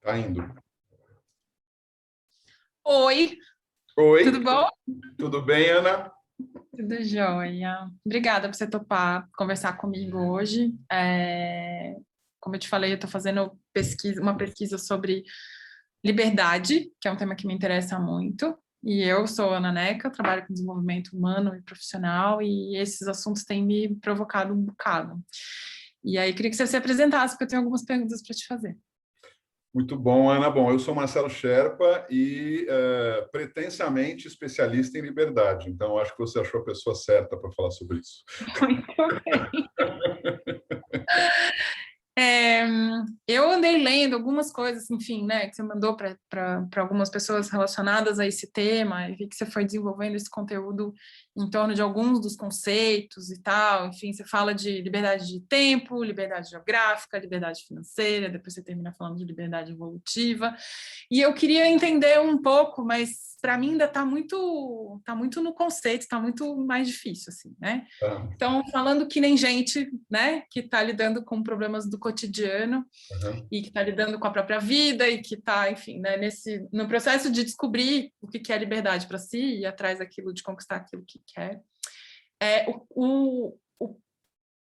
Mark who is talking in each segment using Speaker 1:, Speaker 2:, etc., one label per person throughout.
Speaker 1: Tá indo.
Speaker 2: Oi, tudo
Speaker 1: Oi,
Speaker 2: bom?
Speaker 1: tudo bem, Ana?
Speaker 2: Tudo jóia. Obrigada por você topar conversar comigo hoje. Como eu te falei, eu estou fazendo uma pesquisa sobre liberdade, que é um tema que me interessa muito. E eu sou Ana Neca, eu trabalho com desenvolvimento humano e profissional, e esses assuntos têm me provocado um bocado. E aí, queria que você se apresentasse, porque eu tenho algumas perguntas para te fazer.
Speaker 1: Muito bom, Ana. Bom, eu sou Marcelo Sherpa e pretensamente especialista em liberdade. Então, acho que você achou a pessoa certa para falar sobre isso.
Speaker 2: Muito bem. É, eu andei lendo algumas coisas, enfim, né, que você mandou para algumas pessoas relacionadas a esse tema, e vi que você foi desenvolvendo esse conteúdo em torno de alguns dos conceitos e tal. Enfim, você fala de liberdade de tempo, liberdade geográfica, liberdade financeira, depois você termina falando de liberdade evolutiva. E eu queria entender um pouco, mas para mim ainda tá muito no conceito, está muito mais difícil, assim, né?
Speaker 1: Tá.
Speaker 2: Então, falando que nem gente, né, que está lidando com problemas do cotidiano
Speaker 1: Uhum.
Speaker 2: e que está lidando com a própria vida e que está, enfim, né, no processo de descobrir o que é liberdade para si e ir atrás daquilo, de conquistar aquilo que quer.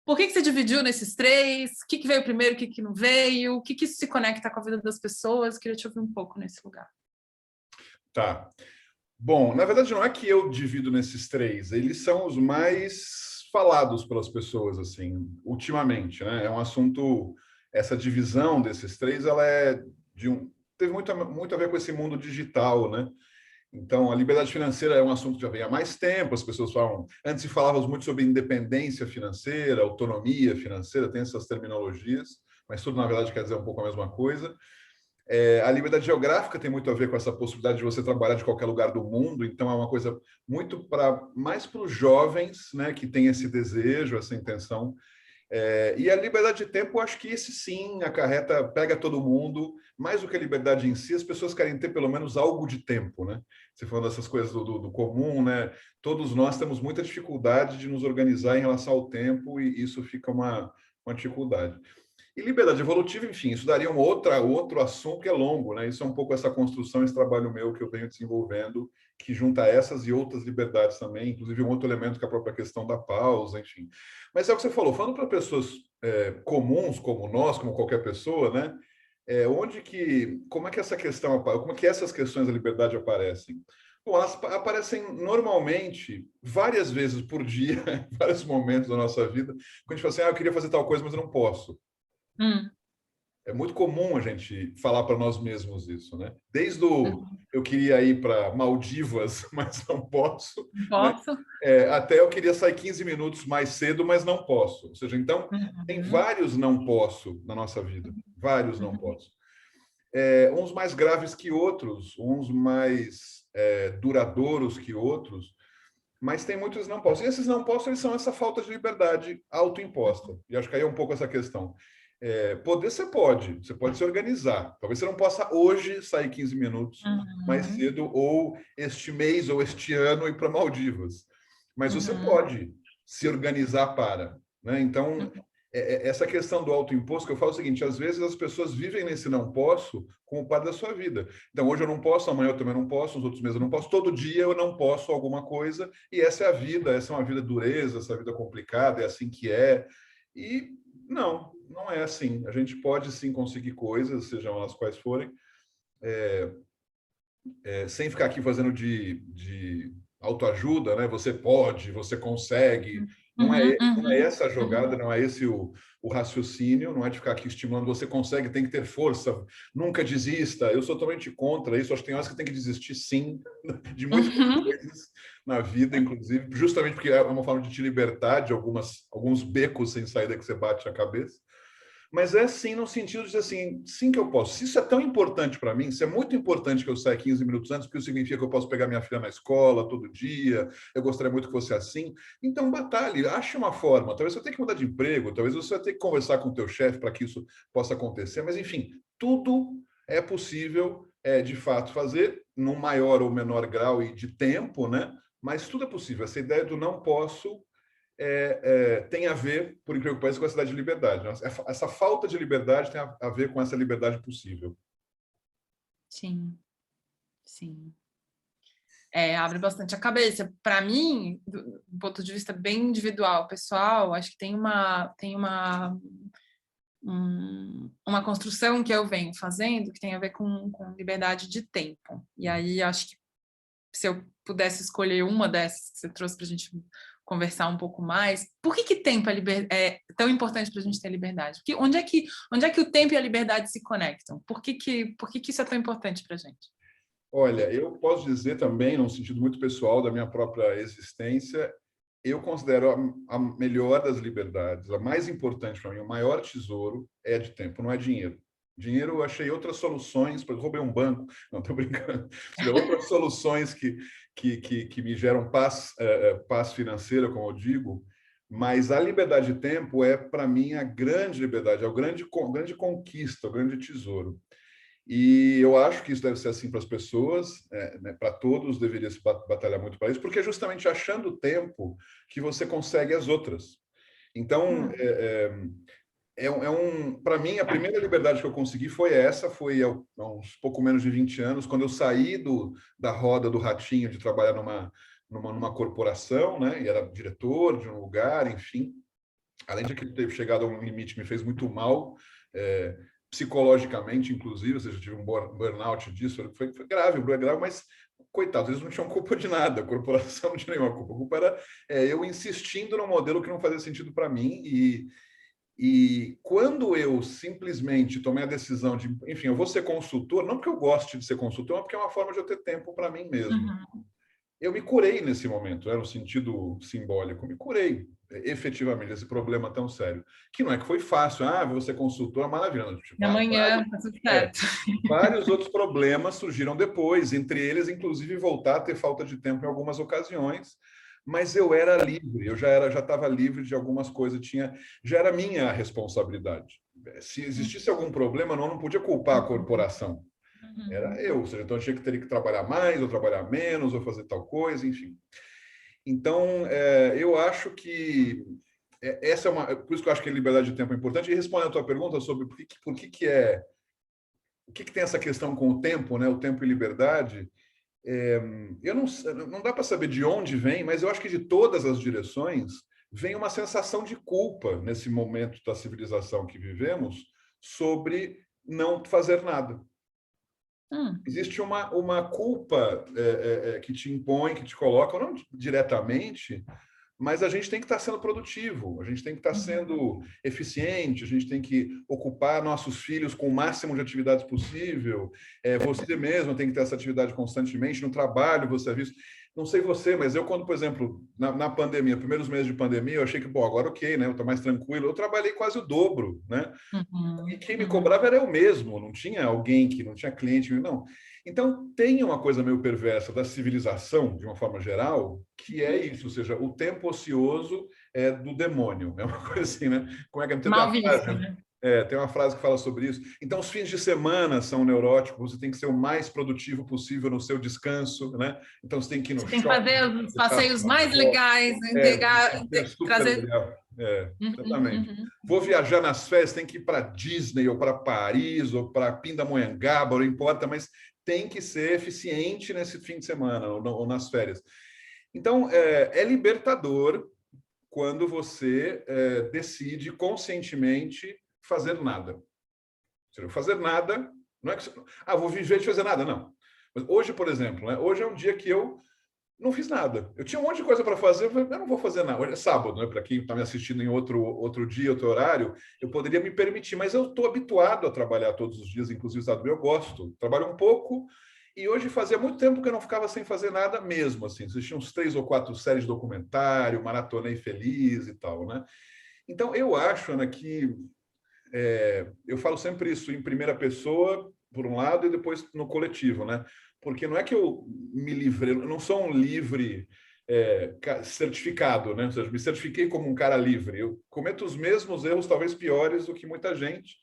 Speaker 2: Por que você dividiu nesses três? O que veio primeiro, o que não veio? O que isso se conecta com a vida das pessoas? Queria te ouvir um pouco nesse lugar.
Speaker 1: Tá. Bom, na verdade, não é que eu divido nesses três, eles são os mais falados pelas pessoas, assim, ultimamente, né? É um assunto, essa divisão desses três, ela é teve muito a ver com esse mundo digital, né? Então, a liberdade financeira é um assunto que já vem há mais tempo, as pessoas falam, antes se falava muito sobre independência financeira, autonomia financeira, tem essas terminologias, mas tudo, na verdade, quer dizer um pouco a mesma coisa. A liberdade geográfica tem muito a ver com essa possibilidade de você trabalhar de qualquer lugar do mundo, então é uma coisa muito mais para os jovens, né, que tem esse desejo, essa intenção. E a liberdade de tempo, eu acho que esse sim acarreta, pega todo mundo, mais do que a liberdade em si, as pessoas querem ter pelo menos algo de tempo, né? Você falando dessas coisas do comum, né? Todos nós temos muita dificuldade de nos organizar em relação ao tempo e isso fica uma dificuldade. E liberdade evolutiva, enfim, isso daria outro assunto que é longo, né? Isso é um pouco essa construção, esse trabalho meu que eu venho desenvolvendo, que junta essas e outras liberdades também, inclusive um outro elemento que é a própria questão da pausa, enfim. Mas é o que você falou, falando para pessoas comuns, como nós, como qualquer pessoa, né? Como é que essa questão, como é que essas questões da liberdade aparecem? Bom, elas aparecem normalmente, várias vezes por dia, em vários momentos da nossa vida, quando a gente fala assim, eu queria fazer tal coisa, mas eu não posso.
Speaker 2: Hum,
Speaker 1: É muito comum a gente falar para nós mesmos isso, né? Desde o
Speaker 2: uhum.
Speaker 1: eu queria ir para Maldivas, mas não posso, né?
Speaker 2: Posso?
Speaker 1: Até eu queria sair 15 minutos mais cedo, mas não posso. Ou seja, então, tem
Speaker 2: Uhum.
Speaker 1: vários não posso na nossa vida. Vários não
Speaker 2: Uhum.
Speaker 1: posso. Uns mais graves que outros, uns mais duradouros que outros, mas tem muitos não posso. E esses não posso, eles são essa falta de liberdade autoimposta. E acho que aí é um pouco essa questão. Poder você pode se organizar. Talvez você não possa hoje sair 15 minutos mais
Speaker 2: Uhum.
Speaker 1: cedo, ou este mês, ou este ano, ir para Maldivas. Mas você
Speaker 2: Uhum.
Speaker 1: pode se organizar para. Né? Então,
Speaker 2: Uhum.
Speaker 1: essa questão do autoimposto, que eu falo o seguinte, às vezes as pessoas vivem nesse não posso como parte da sua vida. Então, hoje eu não posso, amanhã eu também não posso, nos outros meses eu não posso, todo dia eu não posso alguma coisa, e essa é a vida, essa é uma vida dureza, essa é a vida complicada, é assim que é. E não é assim. A gente pode sim conseguir coisas, sejam elas quais forem, sem ficar aqui fazendo de autoajuda, né? Você pode, você consegue.
Speaker 2: Uhum.
Speaker 1: Não é
Speaker 2: Uhum.
Speaker 1: essa a jogada,
Speaker 2: Uhum.
Speaker 1: não é esse o raciocínio, não é de ficar aqui estimulando, você consegue, tem que ter força, nunca desista. Eu sou totalmente contra isso, acho que tem horas que tem que desistir, sim, de muitas
Speaker 2: Uhum.
Speaker 1: coisas na vida, inclusive, justamente porque é uma forma de te libertar de alguns becos sem saída que você bate a cabeça. Mas é sim no sentido de dizer assim, sim que eu posso. Se isso é tão importante para mim, se é muito importante que eu saia 15 minutos antes, porque isso significa que eu posso pegar minha filha na escola todo dia, eu gostaria muito que fosse assim, então batalhe, ache uma forma. Talvez você tenha que mudar de emprego, talvez você tenha que conversar com o teu chefe para que isso possa acontecer, mas enfim, tudo é possível de fato fazer, num maior ou menor grau e de tempo, né? Mas tudo é possível. Essa ideia do não posso tem a ver, por incrível que pareça, com a cidade de liberdade. Essa falta de liberdade tem a ver com essa liberdade possível.
Speaker 2: Sim, sim. Abre bastante a cabeça. Para mim, do ponto de vista bem individual, pessoal, acho que tem uma construção que eu venho fazendo que tem a ver com liberdade de tempo. E aí, acho que se eu pudesse escolher uma dessas que você trouxe para a gente conversar um pouco mais, por que tempo é tão importante para a gente ter liberdade? Porque onde é que o tempo e a liberdade se conectam? Por que isso é tão importante para a gente?
Speaker 1: Olha, eu posso dizer também, num sentido muito pessoal da minha própria existência, eu considero a melhor das liberdades, a mais importante para mim, o maior tesouro é de tempo, não é dinheiro. Dinheiro, eu achei outras soluções, roubei um banco, não estou brincando, outras soluções que me geram paz financeira, como eu digo, mas a liberdade de tempo é, para mim, a grande liberdade, é o grande conquista, o grande tesouro. E eu acho que isso deve ser assim para as pessoas, né, para todos deveria se batalhar muito para isso, porque é justamente achando tempo que você consegue as outras. Então, para mim, a primeira liberdade que eu consegui foi essa, foi há uns pouco menos de 20 anos, quando eu saí da roda do ratinho de trabalhar numa corporação, né, e era diretor de um lugar, enfim. Além de que ter chegado a um limite que me fez muito mal, psicologicamente, inclusive, ou seja, eu tive um burnout disso, foi grave, mas, coitados, eles não tinham culpa de nada, a corporação não tinha nenhuma culpa. A culpa era eu insistindo num modelo que não fazia sentido para mim e quando eu simplesmente tomei a decisão de, enfim, eu vou ser consultor, não porque eu goste de ser consultor, mas porque é uma forma de eu ter tempo para mim mesmo. Eu me curei nesse momento, no sentido simbólico, me curei efetivamente desse problema tão sério. Que não é que foi fácil, vou ser consultor, maravilha.
Speaker 2: Amanhã, tá tudo certo.
Speaker 1: Vários outros problemas surgiram depois, entre eles, inclusive, voltar a ter falta de tempo em algumas ocasiões, mas eu era livre, eu já estava livre de algumas coisas, já era minha responsabilidade. Se existisse algum problema, eu não podia culpar a corporação. Era eu, ou seja, então eu teria que trabalhar mais, ou trabalhar menos, ou fazer tal coisa, enfim. Então, eu acho que essa por isso que eu acho que a liberdade de tempo é importante. E respondendo a tua pergunta sobre o que tem essa questão com o tempo, né? O tempo e liberdade, eu não dá para saber de onde vem, mas eu acho que de todas as direções vem uma sensação de culpa nesse momento da civilização que vivemos sobre não fazer nada. Existe uma culpa que te impõe, que te coloca, não diretamente, mas a gente tem que estar sendo produtivo, a gente tem que estar sendo eficiente, a gente tem que ocupar nossos filhos com o máximo de atividades possível, você mesmo tem que ter essa atividade constantemente, no trabalho você é visto. Não sei você, mas eu quando, por exemplo, na pandemia, primeiros meses de pandemia, eu achei que, bom, agora ok, né, eu estou mais tranquilo, eu trabalhei quase o dobro, né? E quem me cobrava era eu mesmo, não tinha alguém que não tinha cliente, não. Então, tem uma coisa meio perversa da civilização, de uma forma geral, que é isso, ou seja, o tempo ocioso é do demônio. É uma coisa assim, né? Como é que tem
Speaker 2: Mal
Speaker 1: uma
Speaker 2: visto,
Speaker 1: frase,
Speaker 2: né?
Speaker 1: tem uma frase que fala sobre isso. Então, os fins de semana são neuróticos, você tem que ser o mais produtivo possível no seu descanso, né? Então, você tem que ir no
Speaker 2: Você tem que
Speaker 1: shopping,
Speaker 2: fazer os passeios mais legais,
Speaker 1: super
Speaker 2: trazer...
Speaker 1: legal. Exatamente. Vou viajar nas férias, tem que ir para Disney, ou para Paris, ou para Pindamonhangaba, não importa, mas tem que ser eficiente nesse fim de semana ou nas férias. Então, é libertador quando você decide conscientemente fazer nada. Fazer nada não é que você... vou viver de fazer nada, não. Mas hoje, por exemplo, né? Hoje é um dia que eu não fiz nada. Eu tinha um monte de coisa para fazer, eu não vou fazer nada. Hoje é sábado, né? Para quem está me assistindo em outro dia, outro horário, eu poderia me permitir, mas eu estou habituado a trabalhar todos os dias, inclusive sábado. Eu gosto, trabalho um pouco, e hoje fazia muito tempo que eu não ficava sem fazer nada mesmo. Assim, existiam uns 3 ou 4 séries de documentário, maratonei feliz e tal, né? Então, eu acho, Ana, que eu falo sempre isso em primeira pessoa, por um lado, e depois no coletivo, né? Porque não é que eu me livrei, eu não sou um livre certificado, né? Ou seja, me certifiquei como um cara livre. Eu cometo os mesmos erros, talvez piores do que muita gente,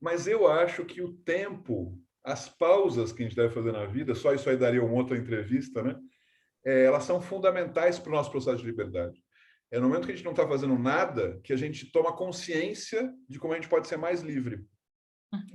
Speaker 1: mas eu acho que o tempo, as pausas que a gente deve fazer na vida, só isso aí daria uma outra entrevista, né? Elas são fundamentais para o nosso processo de liberdade. É no momento que a gente não está fazendo nada que a gente toma consciência de como a gente pode ser mais livre.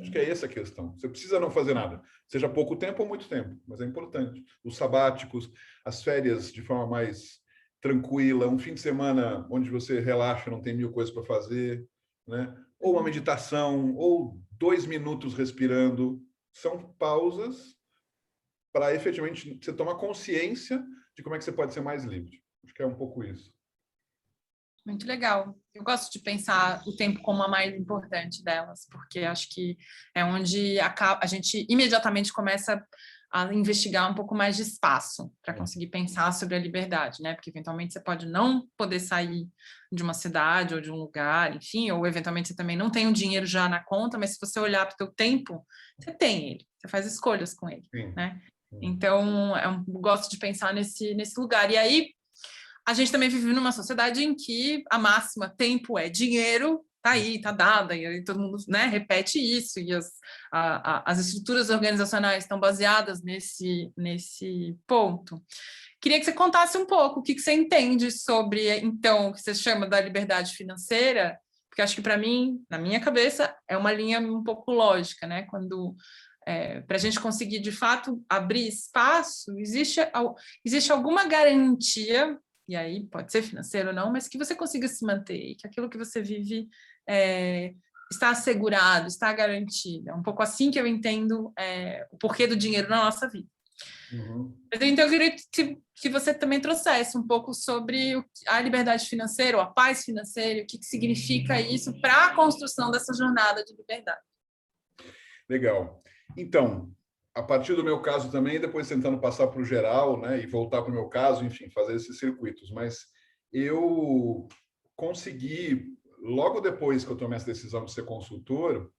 Speaker 1: Acho que é essa a questão. Você precisa não fazer nada, seja pouco tempo ou muito tempo, mas é importante. Os sabáticos, as férias de forma mais tranquila, um fim de semana onde você relaxa, não tem mil coisas para fazer, né? Ou uma meditação, ou 2 minutos respirando. São pausas para efetivamente você tomar consciência de como é que você pode ser mais livre. Acho que é um pouco isso.
Speaker 2: Muito legal. Eu gosto de pensar o tempo como a mais importante delas, porque acho que é onde a gente imediatamente começa a investigar um pouco mais de espaço para conseguir pensar sobre a liberdade, né? Porque eventualmente você pode não poder sair de uma cidade ou de um lugar, enfim, ou eventualmente você também não tem o dinheiro já na conta, mas se você olhar para o teu tempo, você tem ele, você faz escolhas com ele,
Speaker 1: Sim.
Speaker 2: né? Então, eu gosto de pensar nesse lugar. E aí, a gente também vive numa sociedade em que a máxima tempo é dinheiro, tá aí, tá dada, e aí todo mundo, né, repete isso, e as estruturas organizacionais estão baseadas nesse ponto. Queria que você contasse um pouco o que você entende sobre, então, o que você chama da liberdade financeira, porque acho que, para mim, na minha cabeça, é uma linha um pouco lógica, né? Quando para a gente conseguir, de fato, abrir espaço, existe alguma garantia, e aí pode ser financeiro ou não, mas que você consiga se manter, que aquilo que você vive está assegurado, está garantido. É um pouco assim que eu entendo o porquê do dinheiro na nossa vida.
Speaker 1: Uhum.
Speaker 2: Então, eu queria que você também trouxesse um pouco sobre a liberdade financeira, ou a paz financeira, o que significa isso para a construção dessa jornada de liberdade.
Speaker 1: Legal. Então, a partir do meu caso também, depois tentando passar para o geral, né, e voltar para o meu caso, enfim, fazer esses circuitos. Mas eu consegui, logo depois que eu tomei essa decisão de ser consultor,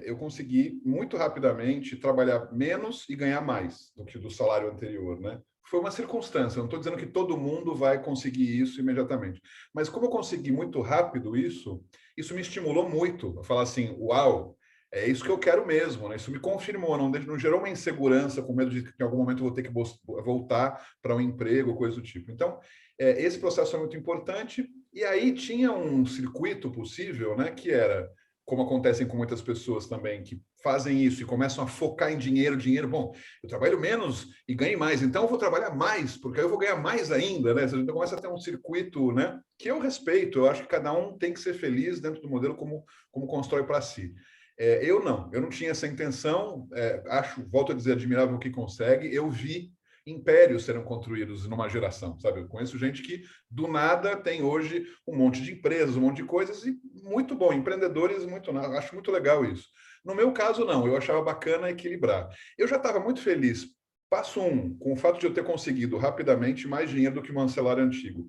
Speaker 1: eu consegui muito rapidamente trabalhar menos e ganhar mais do que do salário anterior, né? Foi uma circunstância, não estou dizendo que todo mundo vai conseguir isso imediatamente, mas como eu consegui muito rápido isso me estimulou muito a falar assim, uau, é isso que eu quero mesmo, né? Isso me confirmou, não gerou uma insegurança com medo de que em algum momento eu vou ter que voltar para um emprego, coisa do tipo. Então, esse processo é muito importante, e aí tinha um circuito possível, né, que era como acontecem com muitas pessoas também, que fazem isso e começam a focar em dinheiro, bom, eu trabalho menos e ganho mais, então eu vou trabalhar mais, porque aí eu vou ganhar mais ainda, né? Então começa a ter um circuito, né? Que eu respeito, eu acho que cada um tem que ser feliz dentro do modelo como constrói para si. Eu não tinha essa intenção, volto a dizer, admirável o que consegue, eu vi impérios serão construídos numa geração, sabe? Eu conheço gente que do nada tem hoje um monte de empresas, um monte de coisas e muito bom, empreendedores, acho muito legal isso. No meu caso, não, eu achava bacana equilibrar. Eu já estava muito feliz, passo 1, com o fato de eu ter conseguido rapidamente mais dinheiro do que um salário antigo.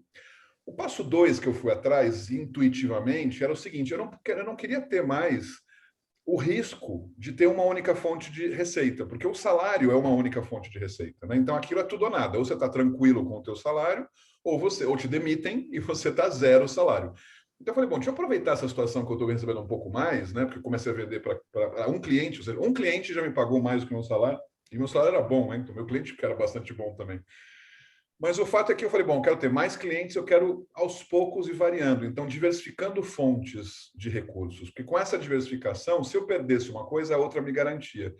Speaker 1: O passo 2 que eu fui atrás, intuitivamente, era o seguinte, eu não queria ter mais o risco de ter uma única fonte de receita, porque o salário é uma única fonte de receita, né? Então aquilo é tudo ou nada. Ou você está tranquilo com o teu salário, ou te demitem e você está zero salário. Então eu falei, bom, deixa eu aproveitar essa situação que eu estou recebendo um pouco mais, né? Porque eu comecei a vender para um cliente, ou seja, um cliente já me pagou mais do que o meu salário, e meu salário era bom, né? Então meu cliente que era bastante bom também. Mas o fato é que eu falei, bom, eu quero ter mais clientes, eu quero aos poucos ir variando. Então, diversificando fontes de recursos. Porque com essa diversificação, se eu perdesse uma coisa, a outra me garantia.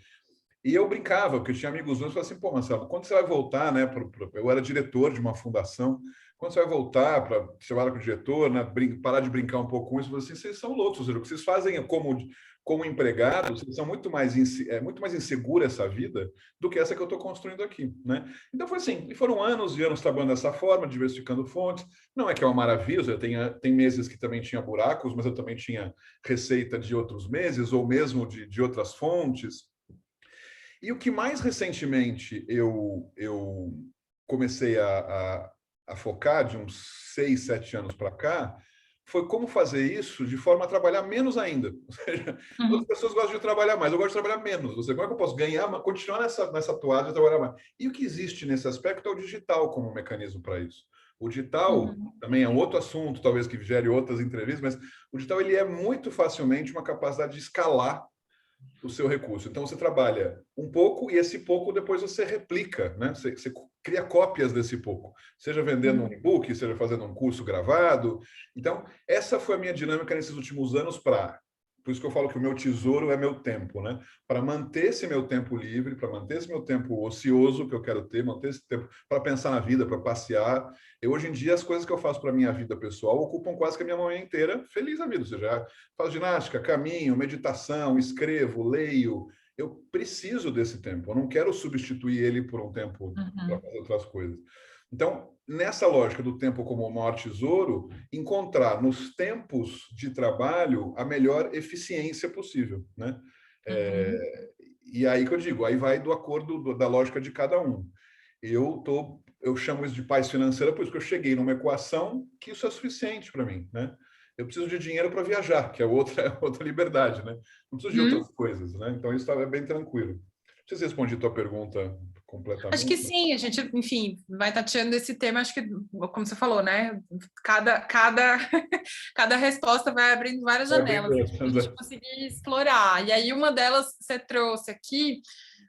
Speaker 1: E eu brincava, porque eu tinha amigos meus que falavam assim, pô, Marcelo, quando você vai voltar, né? Eu era diretor de uma fundação, quando você vai voltar para trabalhar com o diretor, né, parar de brincar um pouco com isso, assim, vocês são loucos, ou seja, o que vocês fazem como empregados, vocês são muito mais insegura essa vida do que essa que eu estou construindo aqui, né? Então foi assim, e foram anos e anos trabalhando dessa forma, diversificando fontes. Não é que é uma maravilha, tem meses que também tinha buracos, mas eu também tinha receita de outros meses, ou mesmo de outras fontes. E o que mais recentemente eu comecei a focar, de uns 6, 7 anos para cá, foi como fazer isso de forma a trabalhar menos ainda. Ou seja, outras pessoas gostam de trabalhar mais, eu gosto de trabalhar menos. Ou seja, como é que eu posso ganhar, mas continuar nessa toada de trabalhar mais? E o que existe nesse aspecto é o digital como um mecanismo para isso. O digital também é um outro assunto, talvez que gere outras entrevistas, mas o digital ele é muito facilmente uma capacidade de escalar o seu recurso. Então, você trabalha um pouco e esse pouco depois você replica, né? Você cria cópias desse pouco, seja vendendo um e-book, seja fazendo um curso gravado. Então, essa foi a minha dinâmica nesses últimos anos para por isso que eu falo que o meu tesouro é meu tempo, né? Para manter esse meu tempo livre, para manter esse meu tempo ocioso que eu quero ter, manter esse tempo para pensar na vida, para passear. Hoje em dia, as coisas que eu faço para minha vida pessoal ocupam quase que a minha manhã inteira feliz a vida. Ou seja, faço ginástica, caminho, meditação, escrevo, leio. Eu preciso desse tempo. Eu não quero substituir ele por um tempo para fazer outras coisas. Então, nessa lógica do tempo como o maior tesouro, encontrar nos tempos de trabalho a melhor eficiência possível, né? E aí que eu digo, aí vai do acordo da lógica de cada um. Eu chamo isso de paz financeira, por isso que eu cheguei numa equação que isso é suficiente para mim, né? Eu preciso de dinheiro para viajar, que é outra liberdade, né? Não preciso de outras coisas, né? Então isso é bem tranquilo. Não sei se respondi a tua pergunta
Speaker 2: Acho que
Speaker 1: completamente.
Speaker 2: sim, a gente, enfim, vai tateando esse tema, acho que, como você falou, né? Cada resposta vai abrindo várias janelas para a gente conseguir explorar. E aí, uma delas você trouxe aqui,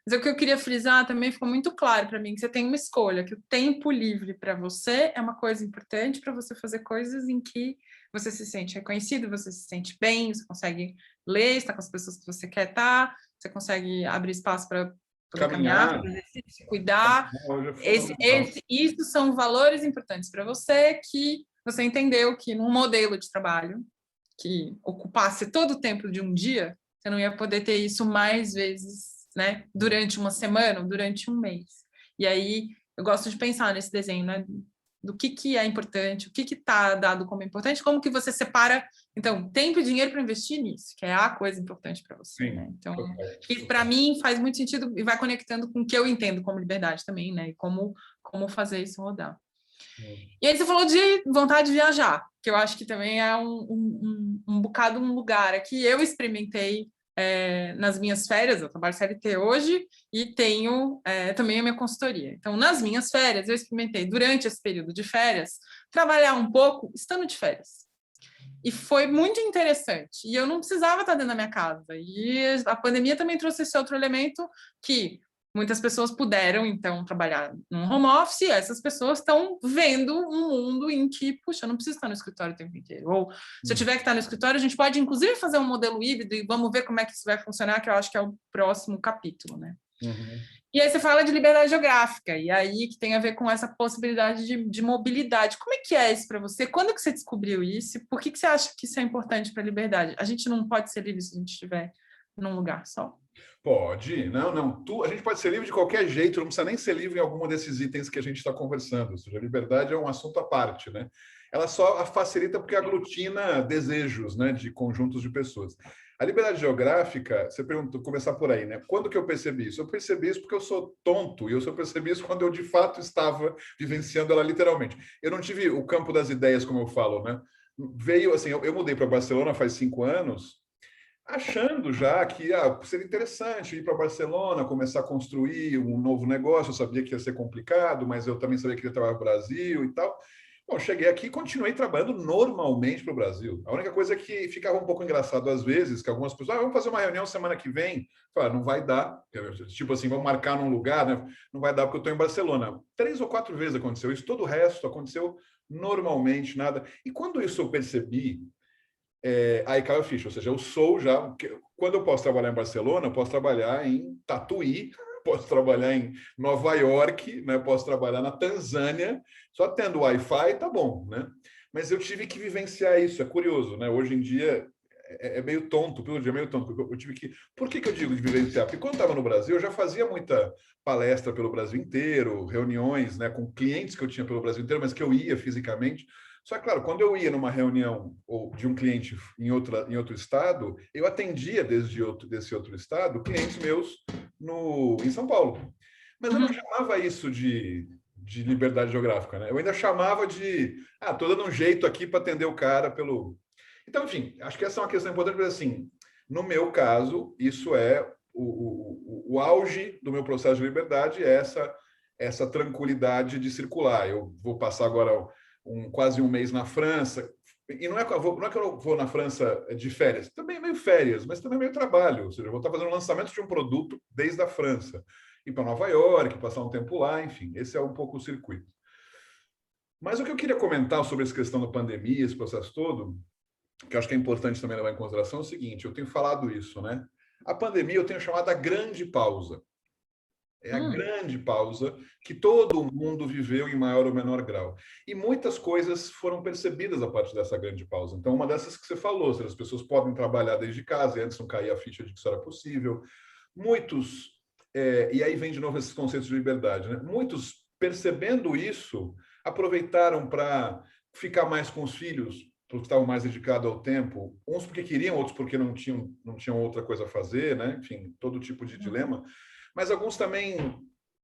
Speaker 2: mas o que eu queria frisar também ficou muito claro para mim, que você tem uma escolha, que o tempo livre para você é uma coisa importante para você fazer coisas em que você se sente reconhecido, você se sente bem, você consegue ler, estar com as pessoas que você quer estar, você consegue abrir espaço para poder caminhar, fazer exercício, se cuidar. Isso são valores importantes para você que você entendeu que num modelo de trabalho que ocupasse todo o tempo de um dia, você não ia poder ter isso mais vezes, né? Durante uma semana ou durante um mês. E aí eu gosto de pensar nesse desenho, né? Do que é importante, o que está dado como importante, como que você separa, então, tempo e dinheiro para investir nisso, que é a coisa importante para você, né? Então, isso para mim faz muito sentido e vai conectando com o que eu entendo como liberdade também, né? E como fazer isso rodar. E aí você falou de vontade de viajar, que eu acho que também é um bocado um lugar aqui. Eu experimentei nas minhas férias, eu trabalho CLT hoje e tenho também a minha consultoria. Então, nas minhas férias, eu experimentei, durante esse período de férias, trabalhar um pouco estando de férias. E foi muito interessante. E eu não precisava estar dentro da minha casa. E a pandemia também trouxe esse outro elemento que muitas pessoas puderam, então, trabalhar num home office, e essas pessoas estão vendo um mundo em que, puxa, eu não preciso estar no escritório o tempo inteiro. Ou, se eu tiver que estar no escritório, a gente pode, inclusive, fazer um modelo híbrido e vamos ver como é que isso vai funcionar, que eu acho que é o próximo capítulo, né? E aí você fala de liberdade geográfica, e aí que tem a ver com essa possibilidade de mobilidade. Como é que é isso para você? Quando que você descobriu isso? Por que você acha que isso é importante para a liberdade? A gente não pode ser livre se a gente estiver num lugar só?
Speaker 1: Pode, não. A gente pode ser livre de qualquer jeito, não precisa nem ser livre em algum desses itens que a gente está conversando. Ou seja, a liberdade é um assunto à parte, né? Ela só a facilita porque aglutina desejos, né, de conjuntos de pessoas. A liberdade geográfica, você perguntou, começar por aí, né? Quando que eu percebi isso? Eu percebi isso porque eu sou tonto, e eu só percebi isso quando eu de fato estava vivenciando ela literalmente. Eu não tive o campo das ideias, como eu falo, né? Veio assim, eu mudei para Barcelona faz 5 anos, achando já que seria interessante ir para Barcelona, começar a construir um novo negócio. Eu sabia que ia ser complicado, mas eu também sabia que ia trabalhar no Brasil e tal. Bom, cheguei aqui e continuei trabalhando normalmente para o Brasil. A única coisa é que ficava um pouco engraçado às vezes, que algumas pessoas, vamos fazer uma reunião semana que vem. Fala, não vai dar. Tipo assim, vamos marcar num lugar, né? Não vai dar porque eu estou em Barcelona. 3 ou 4 vezes aconteceu isso. Todo o resto aconteceu normalmente, nada. E quando isso eu percebi, aí caiu a ficha. Ou seja, eu sou já... Quando eu posso trabalhar em Barcelona, eu posso trabalhar em Tatuí, posso trabalhar em Nova York, né? Posso trabalhar na Tanzânia, só tendo Wi-Fi tá bom, né? Mas eu tive que vivenciar isso, é curioso, né? Hoje em dia é meio tonto, pelo dia é meio tonto, porque eu tive que... Por que eu digo de vivenciar? Porque quando eu estava no Brasil, eu já fazia muita palestra pelo Brasil inteiro, reuniões, né, com clientes que eu tinha pelo Brasil inteiro, mas que eu ia fisicamente. Só que, claro, quando eu ia numa reunião ou de um cliente em outro estado, eu atendia desse outro estado clientes meus em São Paulo. Mas eu não chamava isso de liberdade geográfica, né? Eu ainda chamava de, tô dando um jeito aqui para atender o cara pelo... Então, enfim, acho que essa é uma questão importante, porque assim, no meu caso, isso é o auge do meu processo de liberdade, é essa tranquilidade de circular. Eu vou passar agora quase um mês na França, e não é que eu vou na França de férias, também é meio férias, mas também é meio trabalho, ou seja, eu vou estar fazendo o lançamento de um produto desde a França, ir para Nova York, passar um tempo lá, enfim, esse é um pouco o circuito. Mas o que eu queria comentar sobre essa questão da pandemia, esse processo todo, que eu acho que é importante também levar em consideração, é o seguinte, eu tenho falado isso, né? A pandemia eu tenho chamado a grande pausa. É a grande pausa que todo mundo viveu em maior ou menor grau. E muitas coisas foram percebidas a partir dessa grande pausa. Então, uma dessas que você falou, se as pessoas podem trabalhar desde casa, e antes não caía a ficha de que isso era possível. Muitos, e aí vem de novo esses conceitos de liberdade, né? Muitos, percebendo isso, aproveitaram para ficar mais com os filhos, porque estavam mais dedicados ao tempo, uns porque queriam, outros porque não tinham outra coisa a fazer, né? Enfim, todo tipo de dilema. Mas alguns também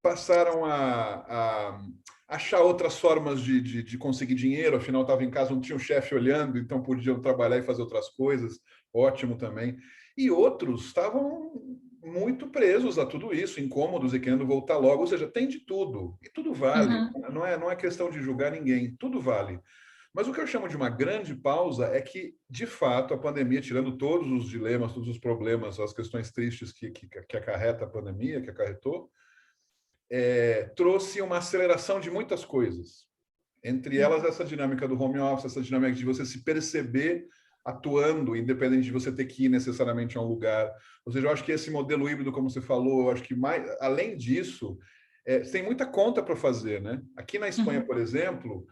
Speaker 1: passaram a achar outras formas de conseguir dinheiro, afinal estava em casa, não tinha um chefe olhando, então podiam trabalhar e fazer outras coisas, ótimo também. E outros estavam muito presos a tudo isso, incômodos e querendo voltar logo, ou seja, tem de tudo, e tudo vale, não é questão de julgar ninguém, tudo vale. Mas o que eu chamo de uma grande pausa é que, de fato, a pandemia, tirando todos os dilemas, todos os problemas, as questões tristes que acarreta a pandemia, que acarretou, trouxe uma aceleração de muitas coisas. Entre elas, essa dinâmica do home office, essa dinâmica de você se perceber atuando, independente de você ter que ir necessariamente a um lugar. Ou seja, eu acho que esse modelo híbrido, como você falou, eu acho que além disso, tem muita conta para fazer, né? Aqui na Espanha, por exemplo,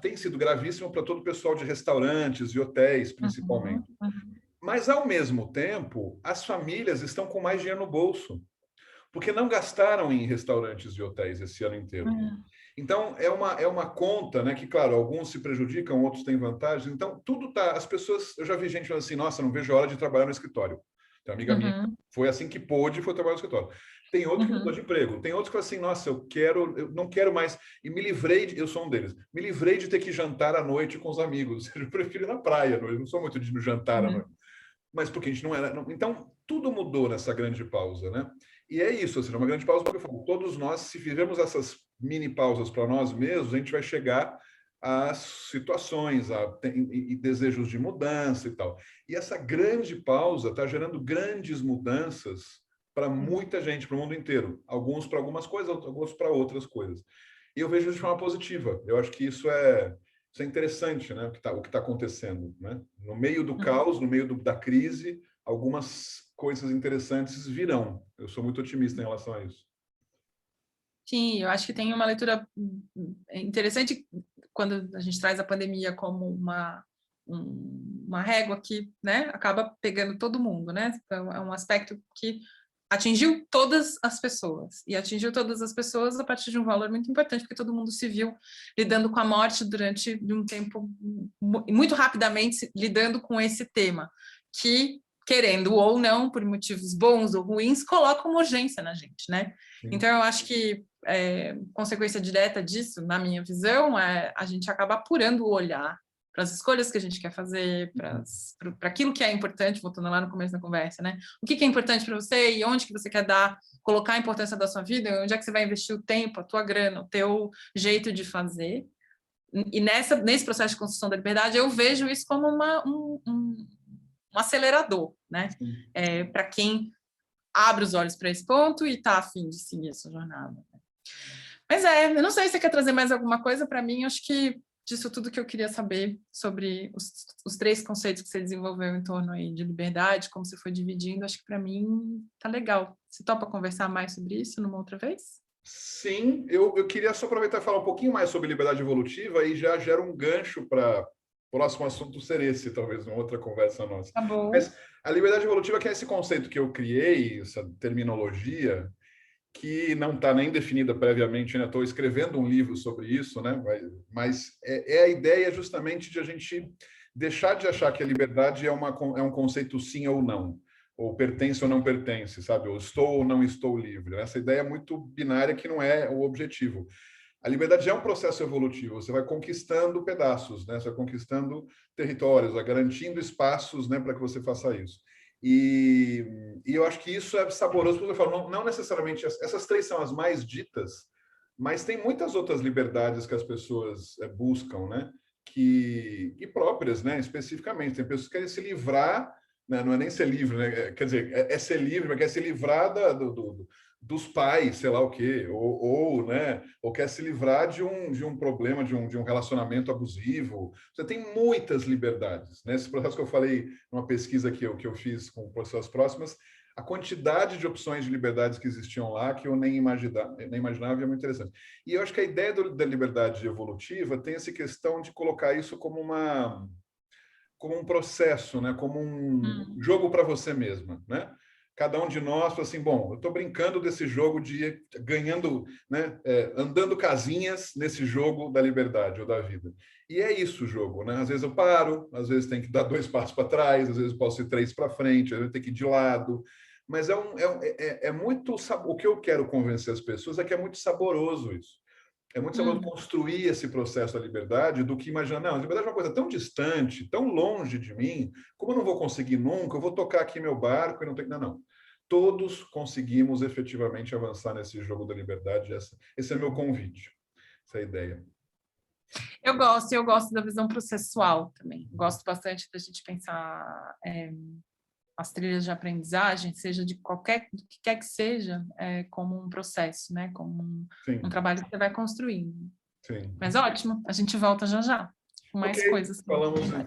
Speaker 1: tem sido gravíssimo para todo o pessoal de restaurantes e hotéis, principalmente. Mas, ao mesmo tempo, as famílias estão com mais dinheiro no bolso, porque não gastaram em restaurantes e hotéis esse ano inteiro. Então, é uma conta, né? Que, claro, alguns se prejudicam, outros têm vantagens. Então, tudo tá. As pessoas, eu já vi gente falando assim, nossa, não vejo a hora de trabalhar no escritório. Tem uma amiga minha, foi assim que pôde, foi trabalhar no escritório. Tem outro que mudou de emprego. Tem outros que falam assim, nossa, eu não quero mais. E me livrei, eu sou um deles, me livrei de ter que jantar à noite com os amigos. Eu prefiro ir na praia, eu não sou muito de jantar à noite. Mas porque a gente não era. Então, tudo mudou nessa grande pausa, né? E é isso, assim, é uma grande pausa, porque todos nós, se fizermos essas mini pausas para nós mesmos, a gente vai chegar a situações e desejos de mudança e tal. E essa grande pausa está gerando grandes mudanças para muita gente, para o mundo inteiro. Alguns para algumas coisas, alguns para outras coisas. E eu vejo isso de forma positiva. Eu acho que isso é interessante, né? O que tá acontecendo, né? No meio do caos, no meio da crise, algumas coisas interessantes virão. Eu sou muito otimista em relação a isso.
Speaker 2: Sim, eu acho que tem uma leitura interessante quando a gente traz a pandemia como uma régua que, né, acaba pegando todo mundo, né? Então, é um aspecto que atingiu todas as pessoas, e atingiu todas as pessoas a partir de um valor muito importante, porque todo mundo se viu lidando com a morte durante um tempo, muito rapidamente lidando com esse tema, que, querendo ou não, por motivos bons ou ruins, coloca uma urgência na gente, né? Sim. Então, eu acho que consequência direta disso, na minha visão, é a gente acaba apurando o olhar para as escolhas que a gente quer fazer, para aquilo que é importante, voltando lá no começo da conversa, né? O que é importante para você e onde que você quer colocar a importância da sua vida, onde é que você vai investir o tempo, a tua grana, o teu jeito de fazer. E nesse processo de construção da liberdade, eu vejo isso como um acelerador, né? Para quem abre os olhos para esse ponto e está a fim de seguir essa jornada. Mas eu não sei se você quer trazer mais alguma coisa para mim, acho que disso tudo que eu queria saber sobre os 3 conceitos que você desenvolveu em torno aí de liberdade, como você foi dividindo, acho que para mim tá legal. Você topa conversar mais sobre isso numa outra vez?
Speaker 1: Sim, eu queria só aproveitar e falar um pouquinho mais sobre liberdade evolutiva e já gera um gancho para o próximo assunto ser esse, talvez, uma outra conversa nossa.
Speaker 2: Tá bom.
Speaker 1: Mas a liberdade evolutiva, que é esse conceito que eu criei, essa terminologia, que não está nem definida previamente, né? Estou escrevendo um livro sobre isso, né? Mas é a ideia justamente de a gente deixar de achar que a liberdade é um conceito sim ou não, ou pertence ou não pertence, sabe? Ou estou ou não estou livre. Essa ideia é muito binária que não é o objetivo. A liberdade é um processo evolutivo, você vai conquistando pedaços, né? Você vai conquistando territórios, vai garantindo espaços, né, para que você faça isso. E eu acho que isso é saboroso, porque eu falo, não necessariamente, essas 3 são as mais ditas, mas tem muitas outras liberdades que as pessoas buscam, né? E próprias, né? Especificamente, tem pessoas que querem se livrar, né? Não é nem ser livre, né? Quer dizer, é ser livre, mas quer se livrar dos pais, sei lá o quê, né, ou quer se livrar de um problema, de um relacionamento abusivo. Você tem muitas liberdades. Nesse processo que eu falei, numa pesquisa que eu fiz com pessoas próximas, a quantidade de opções de liberdades que existiam lá que eu nem imaginava, é muito interessante. E eu acho que a ideia da liberdade evolutiva tem essa questão de colocar isso como um processo, né? Como um jogo para você mesma, né? Cada um de nós fala assim, bom, eu estou brincando desse jogo de ganhando, né? Andando casinhas nesse jogo da liberdade ou da vida. E é isso o jogo, né? Às vezes eu paro, às vezes tem que dar 2 passos para trás, às vezes eu posso ir 3 para frente, às vezes tem que ir de lado. Mas é muito... O que eu quero convencer as pessoas é que é muito saboroso isso. É muito saboroso construir esse processo da liberdade do que imaginar, não, a liberdade é uma coisa tão distante, tão longe de mim, como eu não vou conseguir nunca, eu vou tocar aqui meu barco e não tem... Não, não. Todos conseguimos efetivamente avançar nesse jogo da liberdade. Esse é meu convite, essa é a ideia.
Speaker 2: Eu gosto da visão processual também. Gosto bastante da gente pensar as trilhas de aprendizagem, seja do que quer que seja, como um processo, né? Como um trabalho que você vai construindo.
Speaker 1: Sim.
Speaker 2: Mas ótimo, a gente volta já com mais coisas.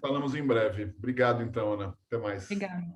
Speaker 1: Falamos em breve. Obrigado, então, Ana. Até mais.
Speaker 2: Obrigada.